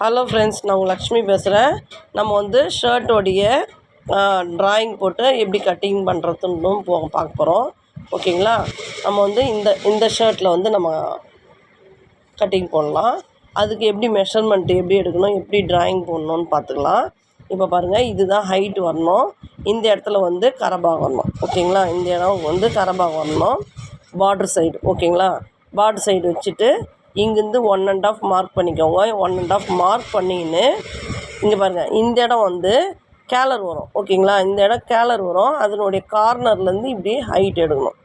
Hello friends, நான் உங்கள் லக்ஷ்மி பேசுகிறேன். நம்ம வந்து ஷர்ட்டோடைய ட்ராயிங் போட்டு எப்படி கட்டிங் பண்ணுறதுன்னு பார்க்க போகிறோம். ஓகேங்களா? நம்ம வந்து இந்த ஷர்ட்டில் வந்து நம்ம கட்டிங் போடலாம். அதுக்கு எப்படி மெஷர்மெண்ட் எப்படி எடுக்கணும், எப்படி ட்ராயிங் போடணுன்னு பார்த்துக்கலாம். இப்போ பாருங்கள், இதுதான் ஹைட் வரணும். இந்த இடத்துல வந்து கரபாகம் வரணும். ஓகேங்களா? இந்த இடம் வந்து கரபாகம் வரணும். Border side. ஓகேங்களா? பார்டர் சைடு வச்சுட்டு இங்கேருந்து 1.5 மார்க் பண்ணிக்கோங்க. 1.5 மார்க் பண்ணின்னு இங்கே பாருங்கள், இந்த இடம் வந்து கேலர் வரும். ஓகேங்களா? இந்த இடம் கேலர் வரும். அதனுடைய கார்னர்லேருந்து இப்படி ஹைட் எடுக்கணும்.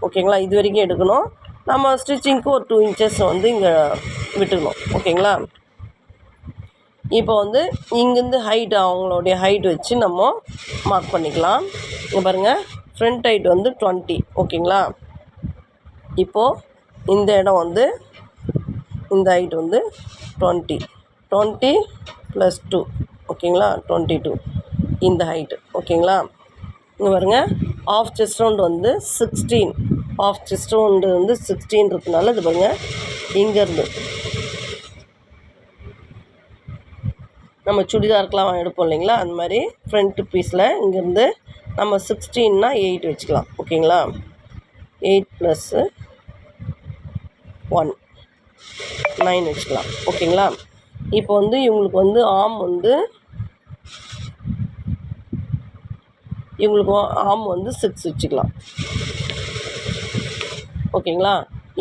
ஓகேங்களா? இது வரைக்கும் எடுக்கணும். நம்ம ஸ்டிச்சிங்க்கு ஒரு 2 இன்ச்சஸ் வந்து இங்கே விட்டுக்கணும். ஓகேங்களா? இப்போ வந்து இங்கேருந்து ஹைட், அவங்களுடைய ஹைட் வச்சு நம்ம மார்க் பண்ணிக்கலாம். இங்கே பாருங்கள், ஃப்ரண்ட் ஹைட் வந்து 20. ஓகேங்களா? இப்போது இந்த இடம் வந்து இந்த ஹைட் வந்து 20 + 2. ஓகேங்களா? 22 இந்த ஹைட்டு. ஓகேங்களா? இங்கே பாருங்கள், ஆஃப் செஸ்ட் ரவுண்டு வந்து 16. ஆஃப் செஸ்ட் ரவுண்டு வந்து 16 இருக்கிறதுனால இது பாருங்கள், இங்கேருந்து நம்ம சுடிதாருக்கெலாம் எடுப்போம் இல்லைங்களா, அந்த மாதிரி ஃப்ரண்ட் பீஸில் இங்கேருந்து நம்ம 16னா 8 வச்சுக்கலாம். ஓகேங்களா? 8 + 1 9 வச்சுக்கலாம். ஓகேங்களா? இப்போ வந்து இவங்களுக்கு வந்து ஆம் வந்து 6 வச்சுக்கலாம். ஓகேங்களா?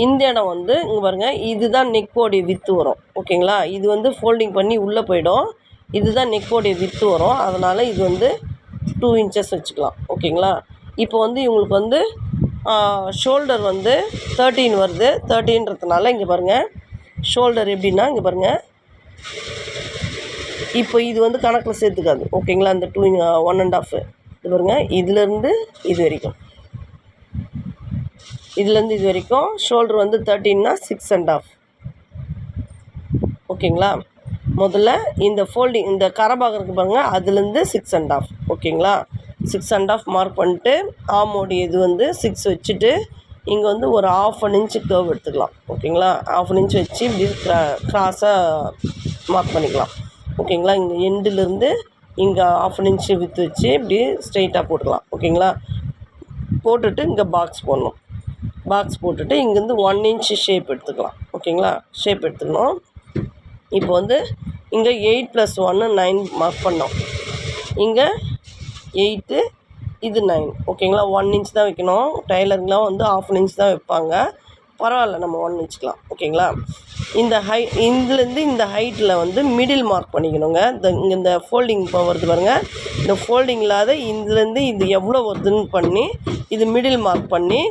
இந்த இடம் வந்து இங்கே பாருங்கள், இதுதான் நெக்கோடைய வித்து வரும். ஓகேங்களா? இது வந்து ஃபோல்டிங் பண்ணி உள்ளே போயிடும். இதுதான் நெக்கோடைய வித்து வரும். அதனால் இது வந்து 2 இன்ச்சஸ் வச்சுக்கலாம். ஓகேங்களா? இப்போ வந்து இவங்களுக்கு வந்து ஷோல்டர் வந்து 13 வருது. 13ன்றதுனால இங்கே பாருங்கள், ஷோல்டர் எப்படின்னா இங்கே பாருங்கள், இப்போ இது வந்து கணக்கில் சேர்த்துக்காது. ஓகேங்களா? இந்த 1.5 இது பாருங்கள், இதுலேருந்து இது வரைக்கும், இதுலேருந்து இது வரைக்கும் ஷோல்டர் வந்து 13னா 6.5. ஓகேங்களா? முதல்ல இந்த ஃபோல்டிங், இந்த கரபாகம் இருக்குது பாருங்கள், அதுலேருந்து 6.5. ஓகேங்களா? 6.5 மார்க் பண்ணிட்டு ஆமோடைய இது வந்து 6 வச்சுட்டு இங்கே வந்து ஒரு 1/2 இன்ச்சு கர்வ் எடுத்துக்கலாம். ஓகேங்களா? 1/2 இன்ச் வச்சு இப்படி க்ராஸாக மார்க் பண்ணிக்கலாம். ஓகேங்களா? இங்கே எண்டுலேருந்து இங்கே 1/2 இன்ச்சு விற்று வச்சு இப்படி ஸ்ட்ரெயிட்டாக போட்டுக்கலாம். ஓகேங்களா? போட்டுட்டு இங்கே பாக்ஸ் போடணும். பாக்ஸ் போட்டுட்டு இங்கேருந்து 1 இன்ச்சு ஷேப் எடுத்துக்கலாம். ஓகேங்களா? ஷேப் எடுத்துக்கணும். இப்போ வந்து இங்கே 8 + 1 9 மார்க் பண்ணோம். இங்கே 8, இது 9. ஓகேங்களா? 1 இன்ச் தான் வைக்கணும். டைலருங்கெலாம் வந்து 1/2 இன்ச் தான் வைப்பாங்க. பரவாயில்ல, நம்ம 1 வச்சுக்கலாம். ஓகேங்களா? இந்த இதுலேருந்து இந்த ஹைட்டில் வந்து மிடில் மார்க் பண்ணிக்கணுங்க. இந்த ஃபோல்டிங் இப்போ வருது பாருங்கள், இந்த ஃபோல்டிங் இல்லாத இதுலேருந்து இது எவ்வளோ வருதுன்னு பண்ணி இது மிடில் மார்க் பண்ணி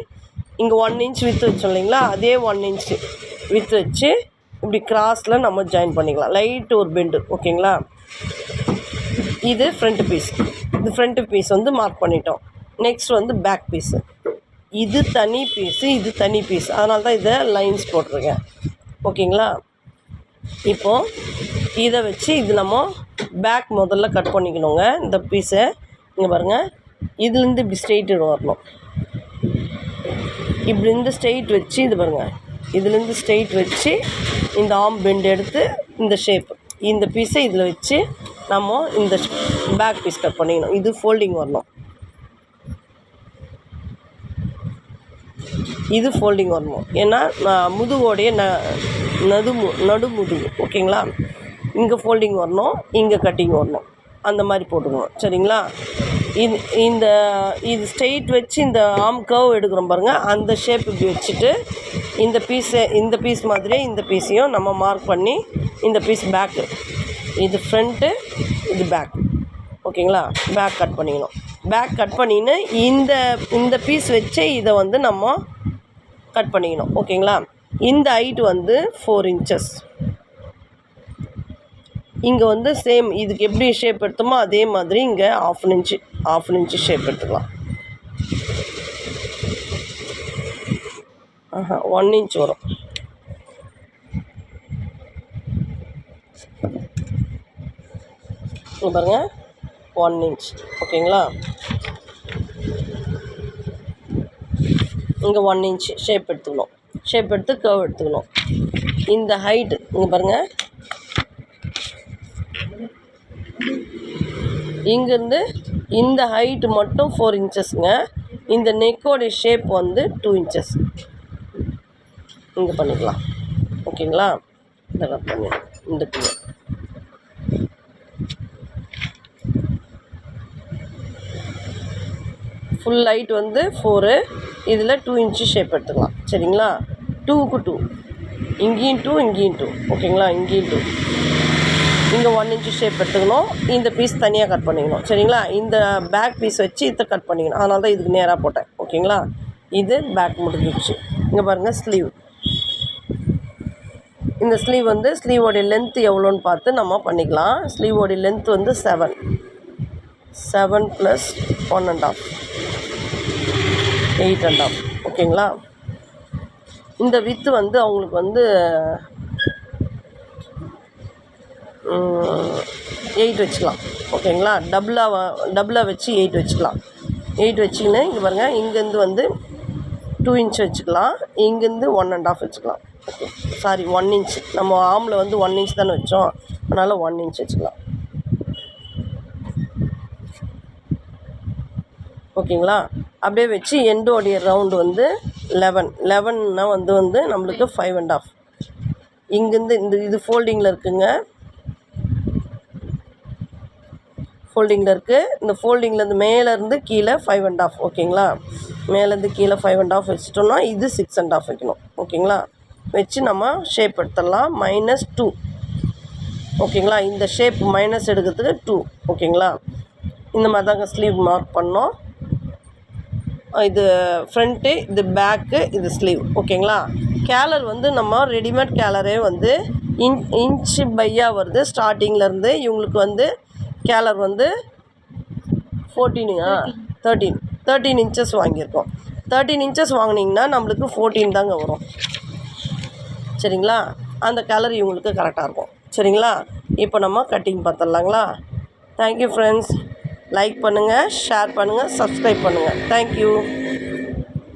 இங்கே 1 இன்ச் விற்று வச்சோம் இல்லைங்களா, அதே 1 இன்ச்சு விற்று வச்சு இப்படி கிராஸில் நம்ம ஜாயின் பண்ணிக்கலாம். லைட்டு ஒரு பெண்டு. ஓகேங்களா? இது ஃப்ரண்ட் பீஸ். இது ஃப்ரண்ட் பீஸ் வந்து மார்க் பண்ணிட்டோம். நெக்ஸ்ட் வந்து பேக் பீஸு. இது தனி பீஸு, இது தனி பீஸ். அதனால தான் இதை லைன்ஸ் போட்டிருக்கேன். ஓகேங்களா? இப்போது இதை வச்சு இது நம்ம பேக் முதல்ல கட் பண்ணிக்கணுங்க. இந்த பீஸை இங்கே பாருங்கள், இதுலேருந்து இப்படி ஸ்ட்ரெயிட் வரணும். இப்படிருந்து ஸ்ட்ரெயிட் வச்சு இது பாருங்கள், இதுலேருந்து ஸ்ட்ரெயிட் வச்சு இந்த ஆம் பெண்ட் எடுத்து இந்த ஷேப், இந்த பீஸை இதில் வச்சு நம்ம இந்த பேக் பீஸ் கட் பண்ணிக்கணும். இது ஃபோல்டிங் வரணும். இது ஃபோல்டிங் வரணும். ஏன்னா முதுகோடைய நடுமுதுகு. ஓகேங்களா? இங்கே ஃபோல்டிங் வரணும், இங்கே கட்டிங் வரணும். அந்த மாதிரி போட்டுக்கணும். சரிங்களா? இது ஸ்ட்ரெயிட் வச்சு இந்த ஆம் கர்வ் எடுக்கிறோம் பாருங்கள், அந்த ஷேப் இப்படி வச்சுட்டு இந்த பீஸ் மாதிரியே இந்த பீஸையும் நம்ம மார்க் பண்ணி இந்த பீஸ் பேக்கு, இது ஃப்ரண்ட்டு, இது பேக். ஓகேங்களா? பேக் கட் பண்ணிக்கணும். பேக் கட் பண்ணின்னு இந்த பீஸ் வச்சு இதை வந்து நம்ம கட் பண்ணிக்கணும். ஓகேங்களா? இந்த ஹைட் வந்து 4 இன்ச்சஸ். இங்கே வந்து சேம் இதுக்கு எப்படி ஷேப் எடுத்தோமோ அதே மாதிரி இங்கே 1/2 இன்ச்சு ஷேப் எடுத்துக்கலாம். 1 இன்ச் வரும். இங்கே பாருங்கள், 1 இன்ச். ஓகேங்களா? இங்கே 1 இன்ச் ஷேப் எடுத்துக்கணும். ஷேப் எடுத்து கர்வ் எடுத்துக்கணும். இந்த ஹைட்டு இங்கே பாருங்கள், இங்கேருந்து இந்த ஹைட்டு மட்டும் 4 இன்ச்சஸ்ங்க. இந்த நெக்கோடைய ஷேப் வந்து 2 இன்ச்சஸ் இங்கே பண்ணிக்கலாம். ஓகேங்களா? இதை கட் பண்ணி இந்த கீழே ஃபுல் ஹைட் வந்து 4, இதில் 2 இன்ச்சு ஷேப் எடுத்துக்கலாம். சரிங்களா? 2க்கு 2, இங்கேயும் 2, இங்கேயும் 2. ஓகேங்களா? இங்கேயும் 2, இங்கே 1 இன்ச்சு ஷேப் எடுத்துக்கணும். இந்த பீஸ் தனியாக கட் பண்ணிக்கணும். சரிங்களா? இந்த பேக் பீஸ் வச்சு இதை கட் பண்ணிக்கணும். அதனால தான் இதுக்கு நேராக போட்டேன். ஓகேங்களா? இது பேக் முடிஞ்சிடுச்சு. இங்கே பாருங்கள் ஸ்லீவ். இந்த ஸ்லீவ் வந்து ஸ்லீவோடைய லென்த் எவ்வளோன்னு பார்த்து நம்ம பண்ணிக்கலாம். ஸ்லீவோடைய லென்த் வந்து 7 + 1.5 8.5. ஓகேங்களா? இந்த வித்து வந்து அவங்களுக்கு வந்து 8 வச்சுக்கலாம். ஓகேங்களா? டபுளாக வச்சு 8 வச்சுக்கலாம். 8 வச்சுக்கின்னு இங்கே பாருங்கள், இங்கேருந்து வந்து 2 இன்ச் வச்சுக்கலாம், இங்கேருந்து 1.5 வச்சுக்கலாம். Okay, sorry 1 inch. நம்ம ஆமில் வந்து 1 இன்ச் தானே வச்சோம், அதனால் 1 இன்ச் வச்சுக்கலாம். ஓகேங்களா? அப்படியே வச்சு எண்டோடைய ரவுண்டு வந்து 11 வந்து நம்மளுக்கு 5.5. இங்கேருந்து இது ஃபோல்டிங்கில் இருக்குங்க, ஃபோல்டிங்கில் இருக்குது. இந்த ஃபோல்டிங்லேருந்து மேலேருந்து கீழே 5.5. ஓகேங்களா? மேலேருந்து கீழே 5.5 வச்சுட்டோம்னா இது 6.5 வைக்கணும். ஓகேங்களா? வச்சு நம்ம ஷேப் எடுத்துடலாம். -2. ஓகேங்களா? இந்த ஷேப் மைனஸ் எடுக்கிறதுக்கு 2. ஓகேங்களா? இந்த மாதிரி தாங்க ஸ்லீவ் மார்க் பண்ணோம். இது ஃப்ரண்ட்டு, இது பேக்கு, இது ஸ்லீவ். ஓகேங்களா? கேலர் வந்து நம்ம ரெடிமேட் கேலரே வந்து இன்ச்சு பையாக வருது. ஸ்டார்டிங்லேருந்து இவங்களுக்கு வந்து கேலர் வந்து 13 இன்ச்சஸ் வாங்கியிருக்கோம். 13 இன்ச்சஸ் வாங்கினீங்கன்னா நம்மளுக்கு 14 தாங்க வரும். சரிங்களா? அந்த கேலர் இவங்களுக்கு கரெக்டாக இருக்கும். சரிங்களா? இப்போ நம்ம கட்டிங் பார்த்துடலாங்களா? Thank you friends. லைக் பண்ணுங்கள், ஷேர் பண்ணுங்கள், சப்ஸ்கிரைப் பண்ணுங்கள். தேங்க்யூ.